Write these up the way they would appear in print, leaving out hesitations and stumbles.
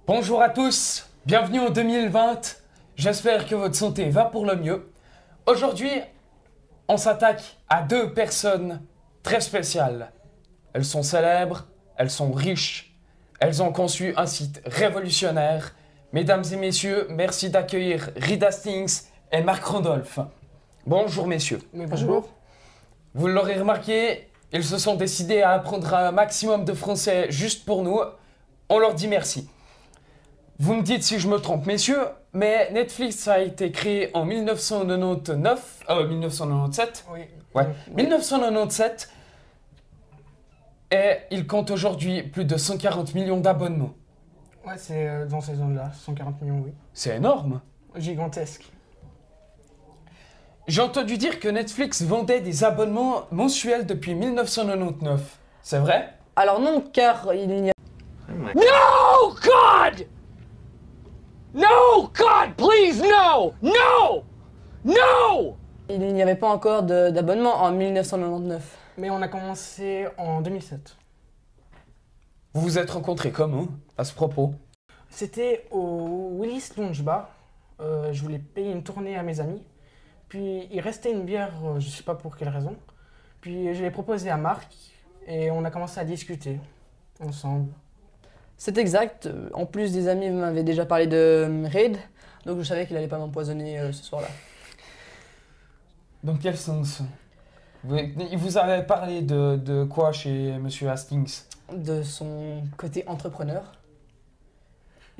Bonjour à tous, bienvenue en 2020. J'espère que votre santé va pour le mieux. Aujourd'hui, on s'attaque à deux personnes très spéciales. Elles sont célèbres, elles sont riches, elles ont conçu un site révolutionnaire. Mesdames et messieurs, merci d'accueillir Reed Hastings et Marc Randolph. Bonjour messieurs. Bonjour. Vous l'aurez remarqué, ils se sont décidés à apprendre un maximum de français juste pour nous. On leur dit merci. Vous me dites si je me trompe, messieurs, mais Netflix a été créé en 1997. Oui. Ouais, 1997. Et il compte aujourd'hui plus de 140 millions d'abonnements. Ouais, c'est dans ces zones-là, 140 millions, oui. C'est énorme. Gigantesque. J'ai entendu dire que Netflix vendait des abonnements mensuels depuis 1999. C'est vrai? Alors non, car il n'y a... No, God! No, God, please, no! No! No! il n'y avait pas encore d'abonnement en 1999. Mais on a commencé en 2007. Vous vous êtes rencontrés comment à ce propos? C'était au Willis Lounge Bar. Je voulais payer une tournée à mes amis. Puis il restait une bière, je sais pas pour quelle raison. Puis je l'ai proposé à Marc et on a commencé à discuter ensemble. C'est exact, en plus des amis m'avaient déjà parlé de Reed, donc je savais qu'il allait pas m'empoisonner ce soir-là. Dans quel sens? Il vous avait parlé de quoi chez Monsieur Hastings? De son côté entrepreneur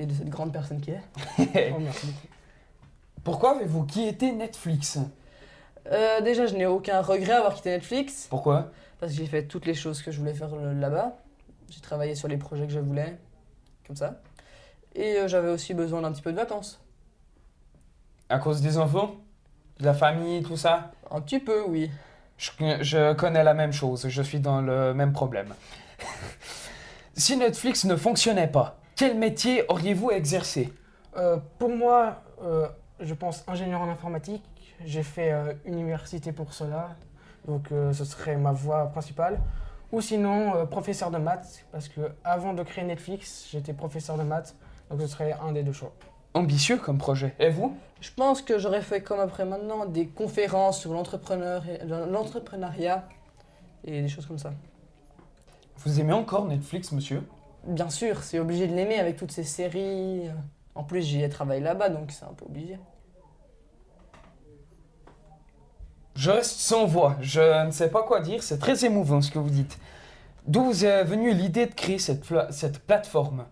et de cette grande personne qu'il est. Oh, merci beaucoup. Pourquoi avez-vous quitté Netflix? Déjà, je n'ai aucun regret à avoir quitté Netflix, Pourquoi? parce que j'ai fait toutes les choses que je voulais faire là-bas. J'ai travaillé sur les projets que je voulais, comme ça. Et j'avais aussi besoin d'un petit peu de vacances. À cause des enfants? De la famille, tout ça? Un petit peu, oui. Je connais la même chose, je suis dans le même problème. Si Netflix ne fonctionnait pas, quel métier auriez-vous exercé? Pour moi, je pense ingénieur en informatique. J'ai fait université pour cela. Donc ce serait ma voie principale. Ou sinon, professeur de maths, parce que avant de créer Netflix, j'étais professeur de maths, donc ce serait un des deux choix. Ambitieux comme projet. Et vous? Je pense que j'aurais fait comme après maintenant, des conférences sur l'entrepreneuriat et des choses comme ça. Vous aimez encore Netflix, monsieur? Bien sûr, c'est obligé de l'aimer avec toutes ces séries. En plus, j'y ai travaillé là-bas, donc c'est un peu obligé. Je reste sans voix, je ne sais pas quoi dire, c'est très émouvant ce que vous dites. D'où vous est venue l'idée de créer cette plateforme?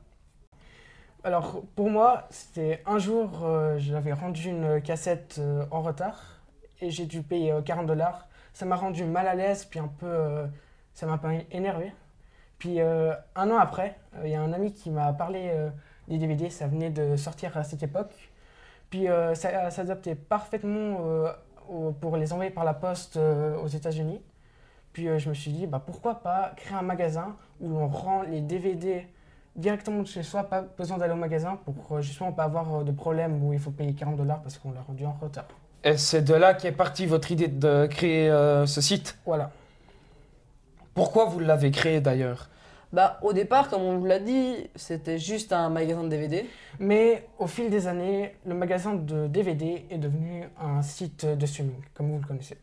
Alors pour moi, c'était un jour, j'avais rendu une cassette en retard et j'ai dû payer 40 $. Ça m'a rendu mal à l'aise, puis un peu, ça m'a un peu énervé. Puis un an après, il y a un ami qui m'a parlé des DVD, ça venait de sortir à cette époque. Puis ça s'adaptait parfaitement pour les envoyer par la poste aux États-Unis. Puis je me suis dit, bah, pourquoi pas créer un magasin où on rend les DVD directement de chez soi, pas besoin d'aller au magasin pour justement pas avoir de problème où il faut payer 40 $ parce qu'on l'a rendu en retard. Et c'est de là qu'est partie votre idée de créer ce site? Voilà. Pourquoi vous l'avez créé d'ailleurs? Bah, au départ, comme on vous l'a dit, c'était juste un magasin de DVD. Mais au fil des années, le magasin de DVD est devenu un site de streaming, comme vous le connaissez.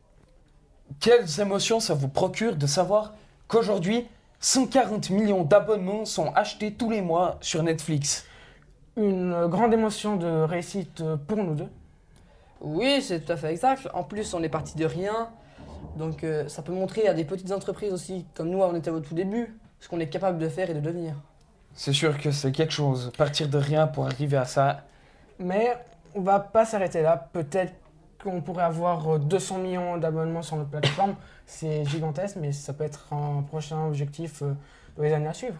Quelles émotions ça vous procure de savoir qu'aujourd'hui, 140 millions d'abonnements sont achetés tous les mois sur Netflix? Une grande émotion de réussite pour nous deux. Oui, c'est tout à fait exact. En plus, on est parti de rien. Donc ça peut montrer à des petites entreprises aussi, comme nous, on était au tout début, ce qu'on est capable de faire et de devenir. C'est sûr que c'est quelque chose, partir de rien pour arriver à ça. Mais on va pas s'arrêter là. Peut-être qu'on pourrait avoir 200 millions d'abonnements sur notre plateforme. C'est gigantesque, mais ça peut être un prochain objectif dans les années à suivre.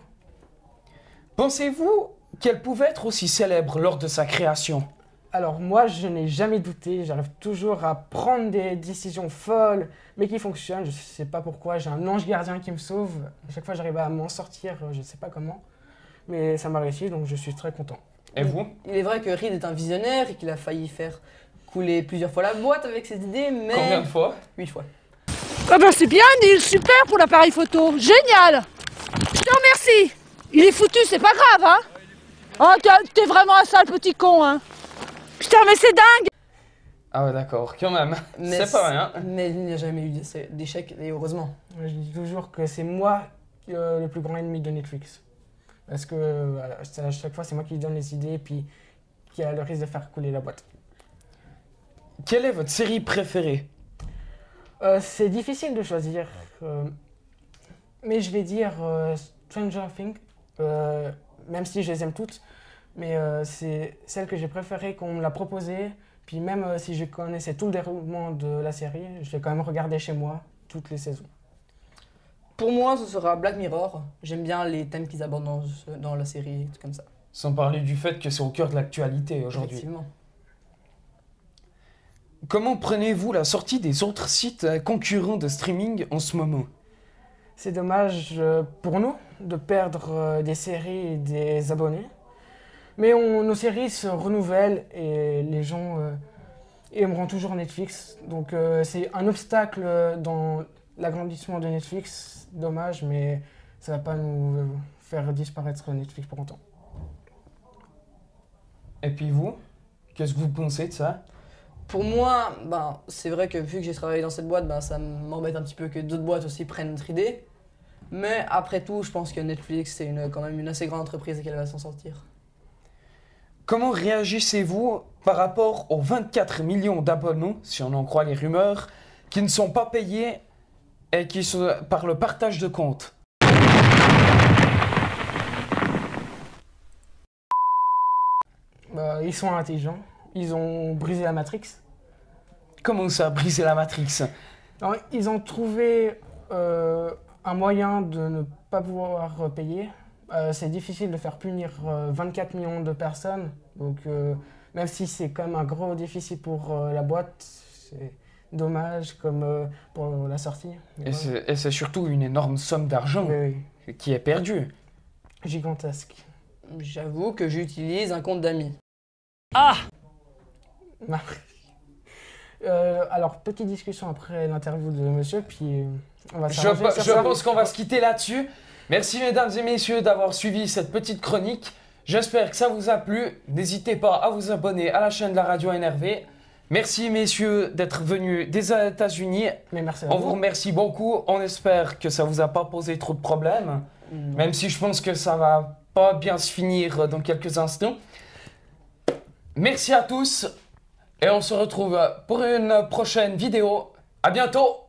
Pensez-vous qu'elle pouvait être aussi célèbre lors de sa création? Alors moi, je n'ai jamais douté. J'arrive toujours à prendre des décisions folles, mais qui fonctionnent. Je ne sais pas pourquoi. J'ai un ange gardien qui me sauve. À chaque fois, j'arrive à m'en sortir. Je ne sais pas comment. Mais ça m'a réussi, donc je suis très content. Et vous? Il est vrai que Reed est un visionnaire et qu'il a failli faire couler plusieurs fois la boîte avec ses idées, mais... Combien de fois? 8 fois. Ah ben c'est bien, Neil, super pour l'appareil photo, génial. Je te remercie. Il est foutu, c'est pas grave, hein. Oh, t'es vraiment un sale petit con, hein. Putain, mais c'est dingue. Ah ouais, d'accord, quand même. Mais C'est pas rien. Mais il n'y a jamais eu d'échec, et heureusement. Je dis toujours que c'est moi le plus grand ennemi de Netflix. Parce que voilà, à chaque fois, c'est moi qui donne les idées et puis qui a le risque de faire couler la boîte. Quelle est votre série préférée? C'est difficile de choisir. Mais je vais dire Stranger Things. Même si je les aime toutes. Mais c'est celle que j'ai préférée qu'on me l'a proposée. Puis même si je connaissais tout le déroulement de la série, je l'ai quand même regardé chez moi, toutes les saisons. Pour moi, ce sera Black Mirror. J'aime bien les thèmes qu'ils abordent dans la série, tout comme ça. Sans parler du fait que c'est au cœur de l'actualité aujourd'hui. Effectivement. Comment prenez-vous la sortie des autres sites concurrents de streaming en ce moment? C'est dommage pour nous de perdre des séries et des abonnés. Mais nos séries se renouvellent et les gens aimeront toujours Netflix. Donc c'est un obstacle dans l'agrandissement de Netflix. Dommage, mais ça ne va pas nous faire disparaître Netflix pour longtemps. Et puis vous, qu'est-ce que vous pensez de ça? Pour moi, ben, c'est vrai que vu que j'ai travaillé dans cette boîte, ben, ça m'embête un petit peu que d'autres boîtes aussi prennent notre idée. Mais après tout, je pense que Netflix, c'est quand même une assez grande entreprise et qu'elle va s'en sortir. Comment réagissez-vous par rapport aux 24 millions d'abonnés, si on en croit les rumeurs, qui ne sont pas payés et qui sont par le partage de comptes? Ils sont intelligents. Ils ont brisé la Matrix. Comment ça, briser la Matrix? Alors, ils ont trouvé un moyen de ne pas pouvoir payer. C'est difficile de faire punir 24 millions de personnes. Donc, même si c'est quand même un gros déficit pour la boîte, c'est dommage comme pour la sortie. Mais voilà. Et c'est surtout une énorme somme d'argent Oui, qui est perdue. gigantesque. J'avoue que j'utilise un compte d'amis. Alors, petite discussion après l'interview de monsieur, puis on va Je s'arranger sur ça. pense qu'on va se quitter là-dessus. Merci mesdames et messieurs d'avoir suivi cette petite chronique. J'espère que ça vous a plu. N'hésitez pas à vous abonner à la chaîne de la radio NRV. Merci messieurs d'être venus des États-Unis. Mais merci à On vous. vous remercie beaucoup. On espère que ça vous a pas posé trop de problèmes. Même si je pense que ça va pas bien se finir dans quelques instants. Merci à tous. Et on se retrouve pour une prochaine vidéo. À bientôt.